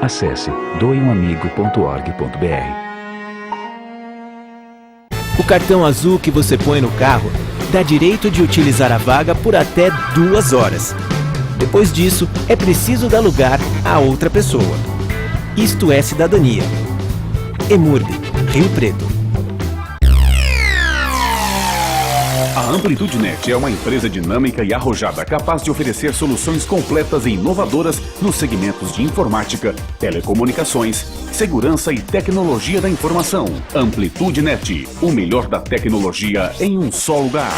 Acesse doeumamigo.org.br. O cartão azul que você põe no carro dá direito de utilizar a vaga por até 2 horas. Depois disso, é preciso dar lugar a outra pessoa. Isto é cidadania. EMURB, Rio Preto. A Amplitude Net é uma empresa dinâmica e arrojada capaz de oferecer soluções completas e inovadoras nos segmentos de informática, telecomunicações, segurança e tecnologia da informação. Amplitude Net, o melhor da tecnologia em um só lugar.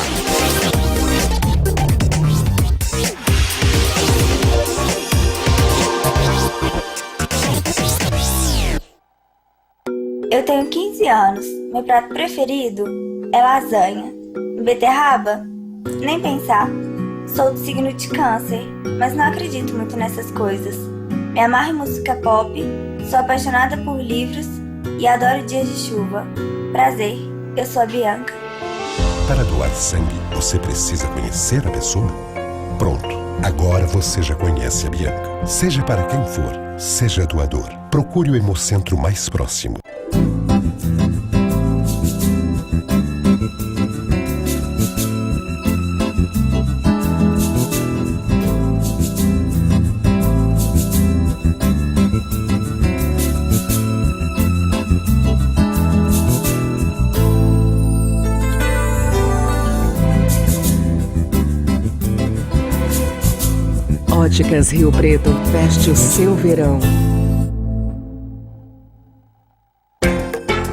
Eu tenho 15 anos. Meu prato preferido é lasanha. Beterraba? Nem pensar. Sou do signo de Câncer, mas não acredito muito nessas coisas. Me amarro em música pop, sou apaixonada por livros e adoro dias de chuva. Prazer, eu sou a Bianca. Para doar sangue, você precisa conhecer a pessoa? Pronto, agora você já conhece a Bianca. Seja para quem for, seja doador. Procure o Hemocentro mais próximo. Óticas Rio Preto, veste o seu verão.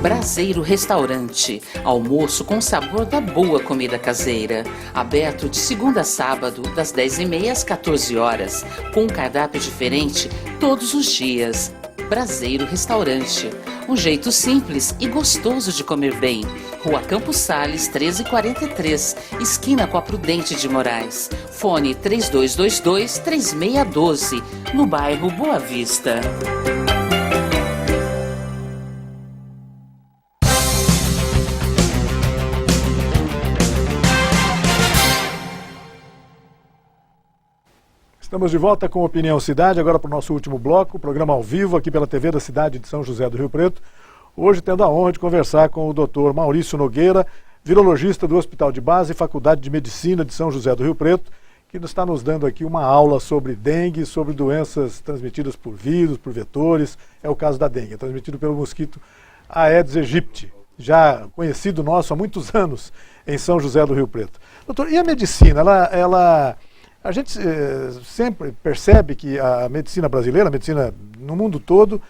Braseiro Restaurante, almoço com sabor da boa comida caseira. Aberto de segunda a sábado, das 10h30 às 14 horas, com um cardápio diferente todos os dias. Braseiro Restaurante, um jeito simples e gostoso de comer bem. Rua Campos Sales, 1343, esquina com a Prudente de Moraes. Fone 3222-3612, no bairro Boa Vista. Estamos de volta com Opinião Cidade, agora para o nosso último bloco, programa ao vivo aqui pela TV da cidade de São José do Rio Preto. Hoje tendo a honra de conversar com o Dr. Maurício Nogueira, virologista do Hospital de Base e Faculdade de Medicina de São José do Rio Preto, que está nos dando aqui uma aula sobre dengue, sobre doenças transmitidas por vírus, por vetores. É o caso da dengue, transmitido pelo mosquito Aedes aegypti, já conhecido nosso há muitos anos em São José do Rio Preto. Doutor, e a medicina? A gente sempre percebe que a medicina brasileira, a medicina no mundo todo,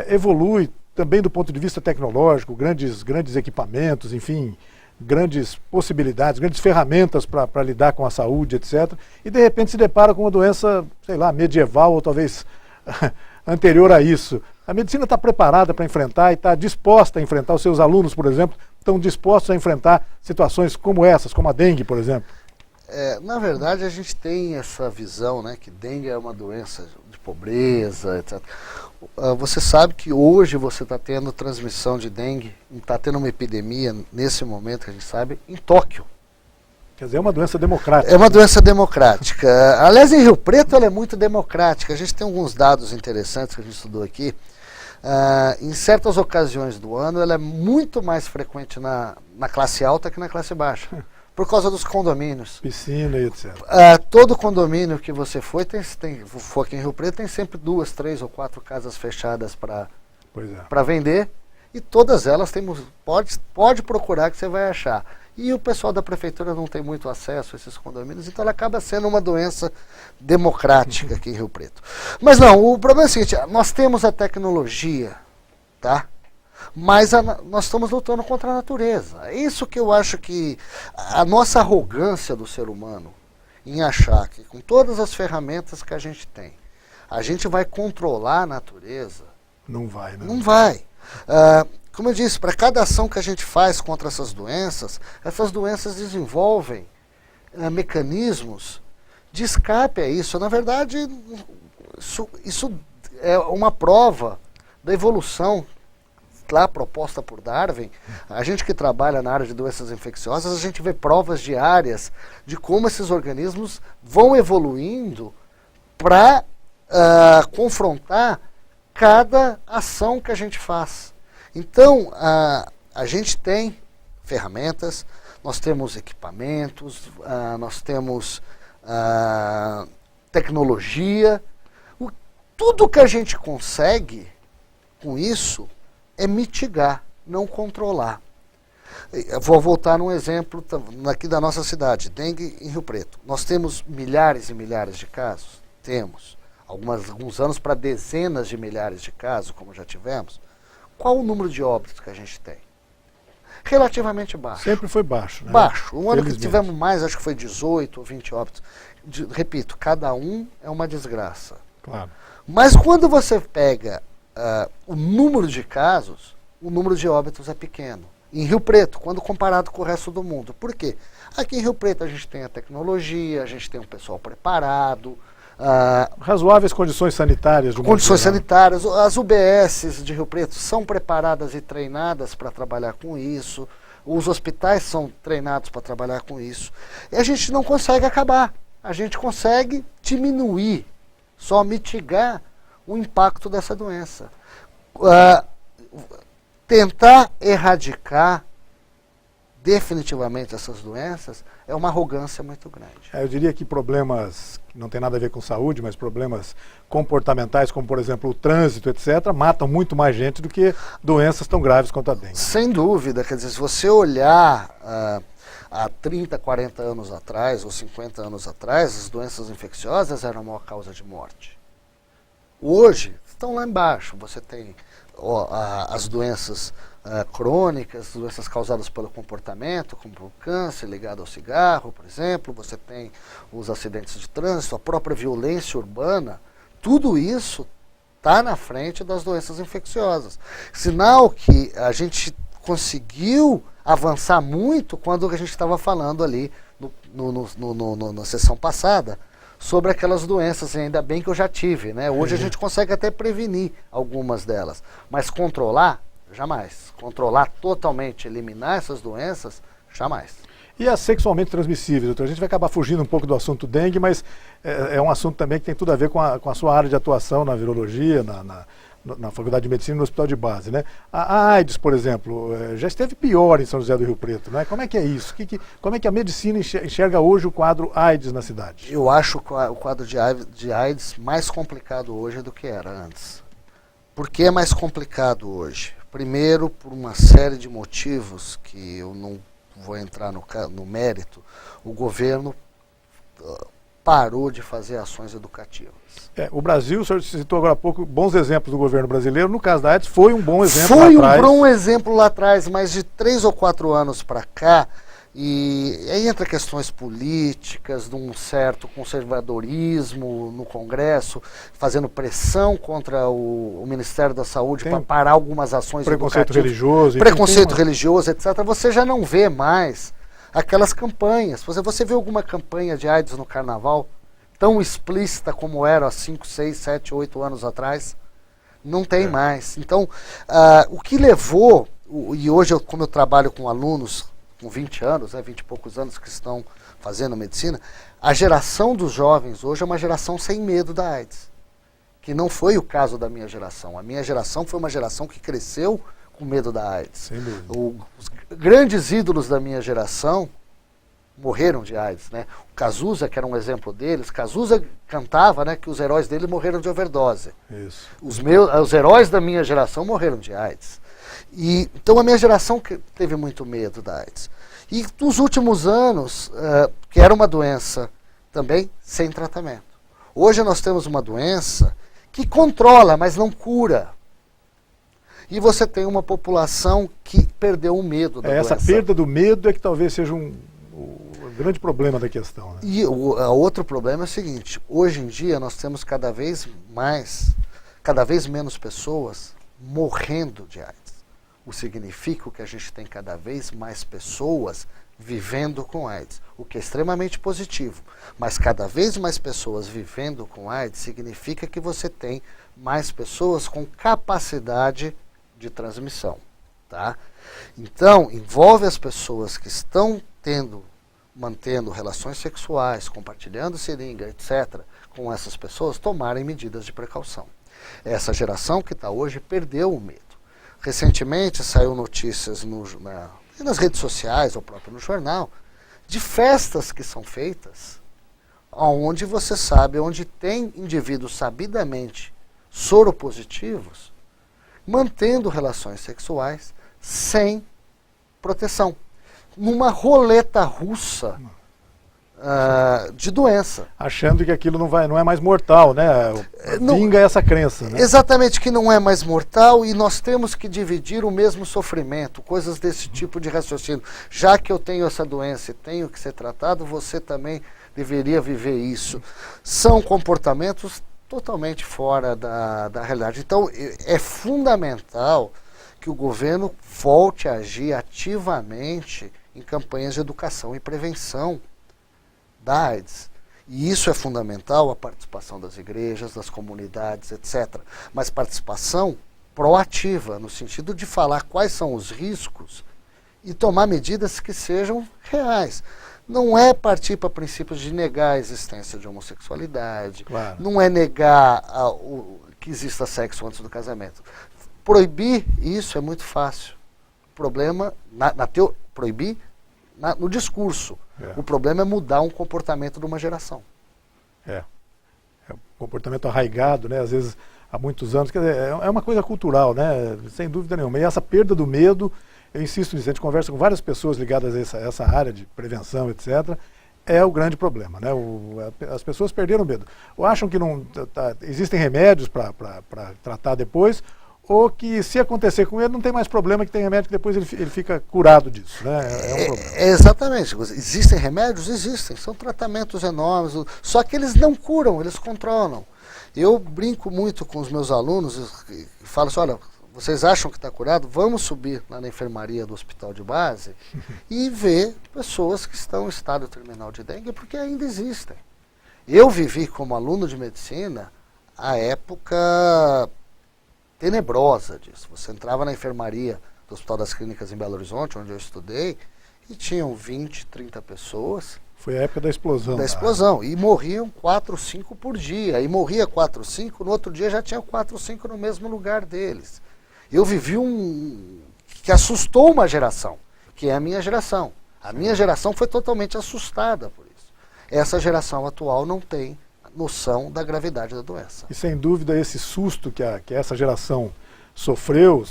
evolui também do ponto de vista tecnológico, grandes equipamentos, enfim, grandes possibilidades, grandes ferramentas para lidar com a saúde, etc. E de repente se depara com uma doença, sei lá, medieval ou talvez anterior a isso. A medicina está preparada para enfrentar e está disposta a enfrentar, os seus alunos, por exemplo, estão dispostos a enfrentar situações como essas, como a dengue, por exemplo. Na verdade, a gente tem essa visão, né, que dengue é uma doença de pobreza, etc. Você sabe que hoje você está tendo transmissão de dengue, está tendo uma epidemia, nesse momento que a gente sabe, em Tóquio. Quer dizer, é uma doença democrática. É uma doença democrática. Aliás, em Rio Preto ela é muito democrática. A gente tem alguns dados interessantes que a gente estudou aqui. Em certas ocasiões do ano, ela é muito mais frequente na classe alta que na classe baixa. Por causa dos condomínios. Piscina e etc. Todo condomínio que você for aqui em Rio Preto, tem sempre 2, 3 ou 4 casas fechadas para vender. E todas elas pode procurar que você vai achar. E o pessoal da prefeitura não tem muito acesso a esses condomínios, então ela acaba sendo uma doença democrática aqui em Rio Preto. Mas não, o problema é o seguinte, nós temos a tecnologia, tá? Mas nós estamos lutando contra a natureza. É isso que eu acho que a nossa arrogância do ser humano em achar que com todas as ferramentas que a gente tem, a gente vai controlar a natureza. Não vai, né? Não vai. Como eu disse, para cada ação que a gente faz contra essas doenças desenvolvem mecanismos de escape a isso. Na verdade, isso é uma prova da evolução lá proposta por Darwin. A gente que trabalha na área de doenças infecciosas, a gente vê provas diárias de como esses organismos vão evoluindo para confrontar cada ação que a gente faz. Então, a gente tem ferramentas, nós temos equipamentos, nós temos tecnologia. Tudo que a gente consegue com isso é mitigar, não controlar. Eu vou voltar num exemplo aqui da nossa cidade, dengue em Rio Preto. Nós temos milhares e milhares de casos? Temos. Alguns anos para dezenas de milhares de casos, como já tivemos. Qual o número de óbitos que a gente tem? Relativamente baixo. Sempre foi baixo, né? Baixo. O ano que tivemos mais, acho que foi 18 ou 20 óbitos. Repito, cada um é uma desgraça. Claro. Mas quando você pega o número de casos, o número de óbitos é pequeno. Em Rio Preto, quando comparado com o resto do mundo. Por quê? Aqui em Rio Preto a gente tem a tecnologia, a gente tem um pessoal preparado. Razoáveis condições sanitárias. Condições sanitárias. As UBSs de Rio Preto são preparadas e treinadas para trabalhar com isso. Os hospitais são treinados para trabalhar com isso. E a gente não consegue acabar. A gente consegue diminuir, só mitigar o impacto dessa doença. Tentar erradicar definitivamente essas doenças é uma arrogância muito grande. Eu diria que problemas que não tem nada a ver com saúde, mas problemas comportamentais, como por exemplo o trânsito, etc., matam muito mais gente do que doenças tão graves quanto a dengue. Sem dúvida, quer dizer, se você olhar há 30, 40 anos atrás, ou 50 anos atrás, as doenças infecciosas eram a maior causa de morte. Hoje, estão lá embaixo. Você tem as doenças crônicas, doenças causadas pelo comportamento, como o câncer ligado ao cigarro, por exemplo. Você tem os acidentes de trânsito, a própria violência urbana. Tudo isso está na frente das doenças infecciosas. Sinal que a gente conseguiu avançar muito quando a gente estava falando ali na sessão passada sobre aquelas doenças, e ainda bem que eu já tive, né? Hoje a gente consegue até prevenir algumas delas, mas controlar, jamais. Controlar totalmente, eliminar essas doenças, jamais. E as sexualmente transmissíveis, doutor? A gente vai acabar fugindo um pouco do assunto dengue, mas é um assunto também que tem tudo a ver com a sua área de atuação na virologia, na Faculdade de Medicina e no Hospital de Base, né? A AIDS, por exemplo, já esteve pior em São José do Rio Preto, né? Como é que é isso? Como é que a medicina enxerga hoje o quadro AIDS na cidade? Eu acho o quadro de AIDS mais complicado hoje do que era antes. Por que é mais complicado hoje? Primeiro, por uma série de motivos que eu não vou entrar no mérito. O governo parou de fazer ações educativas. O Brasil, o senhor citou agora há pouco bons exemplos do governo brasileiro. No caso da AIDS, foi um bom exemplo lá atrás. Foi um bom exemplo lá atrás, mas de 3 ou 4 anos para cá, e aí entra questões políticas, de um certo conservadorismo no Congresso, fazendo pressão contra o Ministério da Saúde para parar algumas ações educativas. Preconceito religioso, etc. Você já não vê mais aquelas campanhas. Você vê alguma campanha de AIDS no Carnaval tão explícita como era há 5, 6, 7, 8 anos atrás? Não tem mais. Então, o que levou, e hoje como eu trabalho com alunos com 20 anos, 20 e poucos anos que estão fazendo medicina, a geração dos jovens hoje é uma geração sem medo da AIDS. Que não foi o caso da minha geração. A minha geração foi uma geração que cresceu com medo da AIDS. Os grandes ídolos da minha geração morreram de AIDS, né? O Cazuza, que era um exemplo deles, Cazuza cantava, né, que os heróis dele morreram de overdose. Isso. Os heróis da minha geração morreram de AIDS. Então a minha geração teve muito medo da AIDS. E nos últimos anos, que era uma doença também sem tratamento. Hoje nós temos uma doença que controla, mas não cura. E você tem uma população que perdeu o medo da doença. Essa perda do medo é que talvez seja o grande problema da questão, né? E outro problema é o seguinte: hoje em dia nós temos cada vez menos pessoas morrendo de AIDS. O significa que a gente tem cada vez mais pessoas vivendo com AIDS, o que é extremamente positivo. Mas cada vez mais pessoas vivendo com AIDS significa que você tem mais pessoas com capacidade de transmissão. Tá? Então, envolve as pessoas que estão mantendo relações sexuais, compartilhando seringa, etc., com essas pessoas, tomarem medidas de precaução. Essa geração que está hoje perdeu o medo. Recentemente saiu notícias nas redes sociais, ou próprio no jornal, de festas que são feitas, onde você sabe, onde tem indivíduos sabidamente soropositivos, mantendo relações sexuais sem proteção, numa roleta russa de doença. Achando que aquilo não é mais mortal, né? Vinga essa crença, né? Exatamente, que não é mais mortal e nós temos que dividir o mesmo sofrimento, coisas desse tipo de raciocínio. Já que eu tenho essa doença e tenho que ser tratado, você também deveria viver isso. São comportamentos totalmente fora da realidade. Então, é fundamental que o governo volte a agir ativamente em campanhas de educação e prevenção da AIDS. E isso é fundamental, a participação das igrejas, das comunidades, etc. Mas participação proativa, no sentido de falar quais são os riscos e tomar medidas que sejam reais. Não é partir para princípios de negar a existência de homossexualidade, claro. Não é negar que exista sexo antes do casamento. Proibir isso é muito fácil. O problema, proibir no discurso. O problema é mudar um comportamento de uma geração. É um comportamento arraigado, né? Às vezes há muitos anos. Quer dizer, é uma coisa cultural, né? Sem dúvida nenhuma. E essa perda do medo, eu insisto nisso, a gente conversa com várias pessoas ligadas a essa área de prevenção, etc., é o grande problema, né? As pessoas perderam o medo. Ou acham que existem remédios para tratar depois, ou que se acontecer com ele não tem mais problema, que tem remédio que depois ele fica curado disso, né? É um problema. Exatamente. Existem remédios? Existem. São tratamentos enormes, só que eles não curam, eles controlam. Eu brinco muito com os meus alunos e falo assim, olha, vocês acham que está curado? Vamos subir lá na enfermaria do hospital de base e ver pessoas que estão em estado terminal de dengue, porque ainda existem. Eu vivi como aluno de medicina a época tenebrosa disso. Você entrava na enfermaria do Hospital das Clínicas em Belo Horizonte, onde eu estudei, e tinham 20, 30 pessoas. Foi a época da explosão. Da explosão. E morriam 4 ou 5 por dia. E morria 4 ou 5, no outro dia já tinha 4 ou 5 no mesmo lugar deles. Eu vivi que assustou uma geração, que é a minha geração. A minha geração foi totalmente assustada por isso. Essa geração atual não tem noção da gravidade da doença. E sem dúvida esse susto que essa geração sofreu,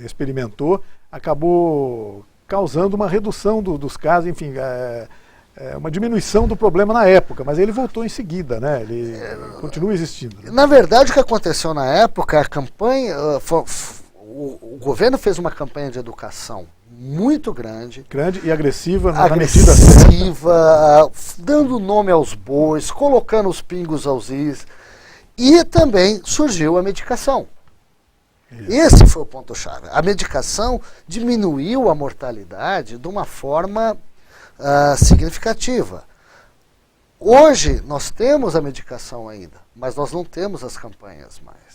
experimentou, acabou causando uma redução dos casos, enfim, uma diminuição do problema na época, mas ele voltou em seguida, né? Ele continua existindo. Né? Na verdade, o que aconteceu na época, a campanha, o governo fez uma campanha de educação muito grande e agressiva, na medida certa, dando nome aos bois, colocando os pingos aos is, e também surgiu a medicação. Isso. Esse foi o ponto-chave. A medicação diminuiu a mortalidade de uma forma significativa. Hoje nós temos a medicação ainda, mas nós não temos as campanhas mais.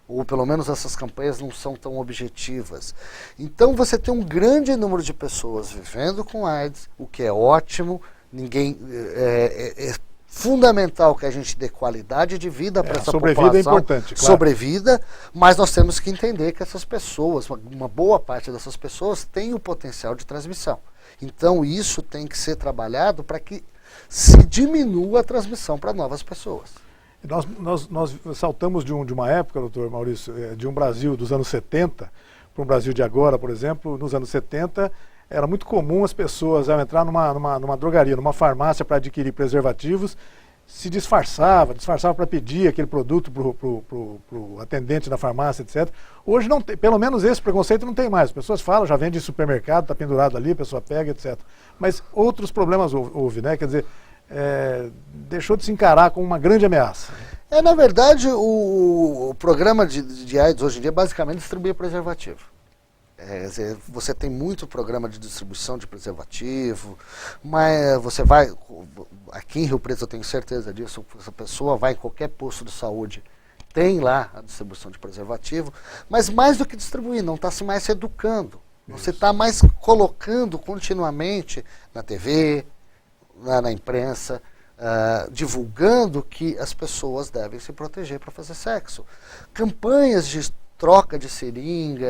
Ou pelo menos essas campanhas não são tão objetivas. Então você tem um grande número de pessoas vivendo com AIDS, o que é ótimo. É fundamental que a gente dê qualidade de vida para essa população. Sobrevida é importante, claro. Sobrevida, mas nós temos que entender que essas pessoas, uma boa parte dessas pessoas tem o potencial de transmissão. Então isso tem que ser trabalhado para que se diminua a transmissão para novas pessoas. Nós saltamos de uma época, doutor Maurício, de um Brasil dos anos 70 para um Brasil de agora, por exemplo. Nos anos 70 era muito comum as pessoas, ao entrar numa drogaria, numa farmácia para adquirir preservativos, se disfarçava para pedir aquele produto para o atendente da farmácia, etc. Hoje não tem, pelo menos esse preconceito não tem mais. As pessoas falam, já vende em supermercado, está pendurado ali, a pessoa pega, etc. Mas outros problemas houve, né? Quer dizer, deixou de se encarar como uma grande ameaça. Na verdade, o programa de AIDS hoje em dia basicamente distribui preservativo. Você tem muito programa de distribuição de preservativo, mas você vai, aqui em Rio Preto eu tenho certeza disso, essa pessoa vai em qualquer posto de saúde, tem lá a distribuição de preservativo, mas mais do que distribuir, não está se mais se educando. Você está mais colocando continuamente na TV, na imprensa, divulgando que as pessoas devem se proteger para fazer sexo. Campanhas de troca de seringa,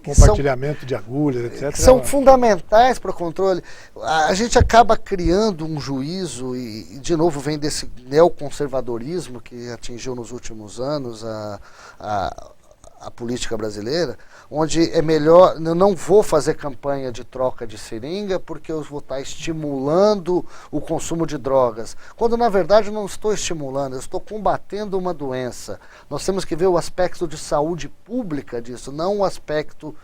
compartilhamento de agulhas, etc. Que são fundamentais para o controle. A gente acaba criando um juízo, e de novo vem desse neoconservadorismo que atingiu nos últimos anos a política brasileira, onde é melhor, eu não vou fazer campanha de troca de seringa porque eu vou estar estimulando o consumo de drogas, quando na verdade eu não estou estimulando, eu estou combatendo uma doença. Nós temos que ver o aspecto de saúde pública disso, não o aspecto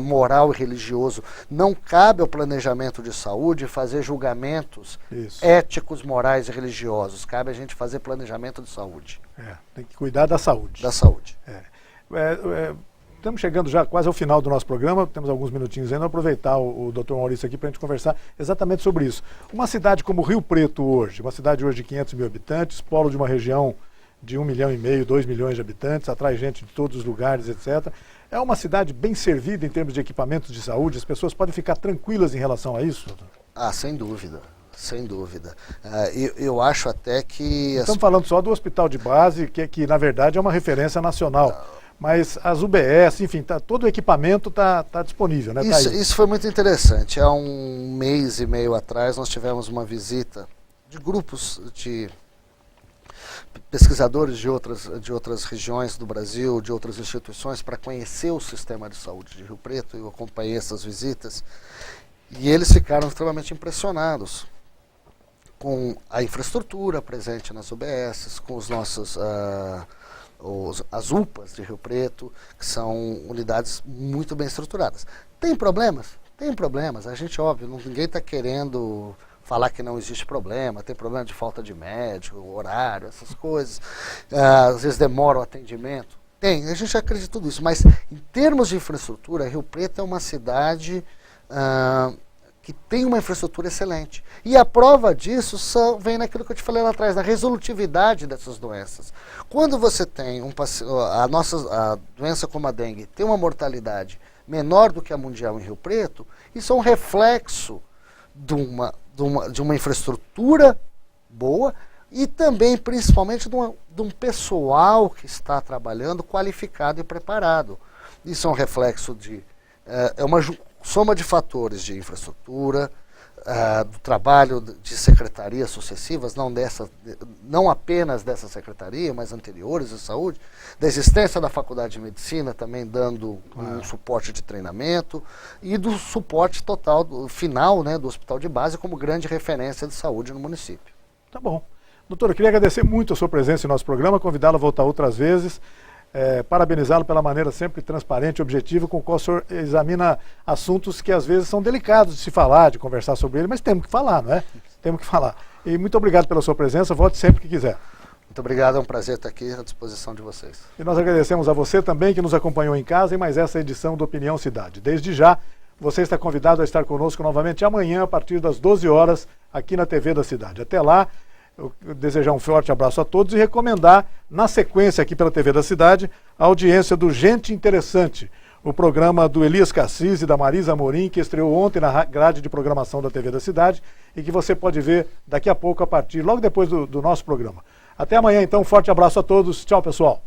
moral e religioso. Não cabe ao planejamento de saúde fazer julgamentos éticos, morais e religiosos. Cabe a gente fazer planejamento de saúde. Tem que cuidar da saúde. Da saúde. Estamos chegando já quase ao final do nosso programa, temos alguns minutinhos ainda, aproveitar o Dr. Maurício aqui para a gente conversar exatamente sobre isso. Uma cidade como Rio Preto hoje, uma cidade hoje de 500 mil habitantes, polo de uma região de 1,5 milhão, 2 milhões de habitantes, atrai gente de todos os lugares, etc. É uma cidade bem servida em termos de equipamentos de saúde, as pessoas podem ficar tranquilas em relação a isso? Sem dúvida. Sem dúvida. Eu acho até que... Estamos falando só do hospital de base, que na verdade é uma referência nacional. Mas as UBS, enfim, todo o equipamento está disponível, né? Isso foi muito interessante. Há 1 mês e meio atrás nós tivemos uma visita de grupos de pesquisadores de outras regiões do Brasil, de outras instituições, para conhecer o sistema de saúde de Rio Preto. Eu acompanhei essas visitas e eles ficaram extremamente impressionados com a infraestrutura presente nas UBSs, com os nossos... as UPAs de Rio Preto, que são unidades muito bem estruturadas. Tem problemas? Tem problemas. A gente, óbvio, ninguém está querendo falar que não existe problema. Tem problema de falta de médico, horário, essas coisas. Às vezes demora o atendimento. A gente acredita em tudo isso. Mas em termos de infraestrutura, Rio Preto é uma cidade que tem uma infraestrutura excelente. E a prova disso vem naquilo que eu te falei lá atrás, na resolutividade dessas doenças. Quando você tem a doença como a dengue tem uma mortalidade menor do que a mundial em Rio Preto, isso é um reflexo de uma infraestrutura boa e também, principalmente, de um pessoal que está trabalhando qualificado e preparado. Isso é um reflexo é uma soma de fatores de infraestrutura, do trabalho de secretarias sucessivas, não apenas dessa secretaria, mas anteriores de saúde, da existência da Faculdade de Medicina também dando um suporte de treinamento e do suporte total, final, né, do Hospital de Base como grande referência de saúde no município. Tá bom. Doutor, eu queria agradecer muito a sua presença em nosso programa, convidá-lo a voltar outras vezes. Parabenizá-lo pela maneira sempre transparente e objetiva com qual o senhor examina assuntos que às vezes são delicados de se falar, de conversar sobre ele, mas temos que falar, não é? Temos que falar. E muito obrigado pela sua presença, volte sempre que quiser. Muito obrigado, é um prazer estar aqui à disposição de vocês. E nós agradecemos a você também que nos acompanhou em casa em mais essa edição do Opinião Cidade. Desde já, você está convidado a estar conosco novamente amanhã a partir das 12 horas aqui na TV da Cidade. Até lá, eu desejar um forte abraço a todos e recomendar, na sequência aqui pela TV da Cidade, a audiência do Gente Interessante, o programa do Elias Cassis e da Marisa Amorim, que estreou ontem na grade de programação da TV da Cidade e que você pode ver daqui a pouco, logo depois do nosso programa. Até amanhã, então, um forte abraço a todos. Tchau, pessoal.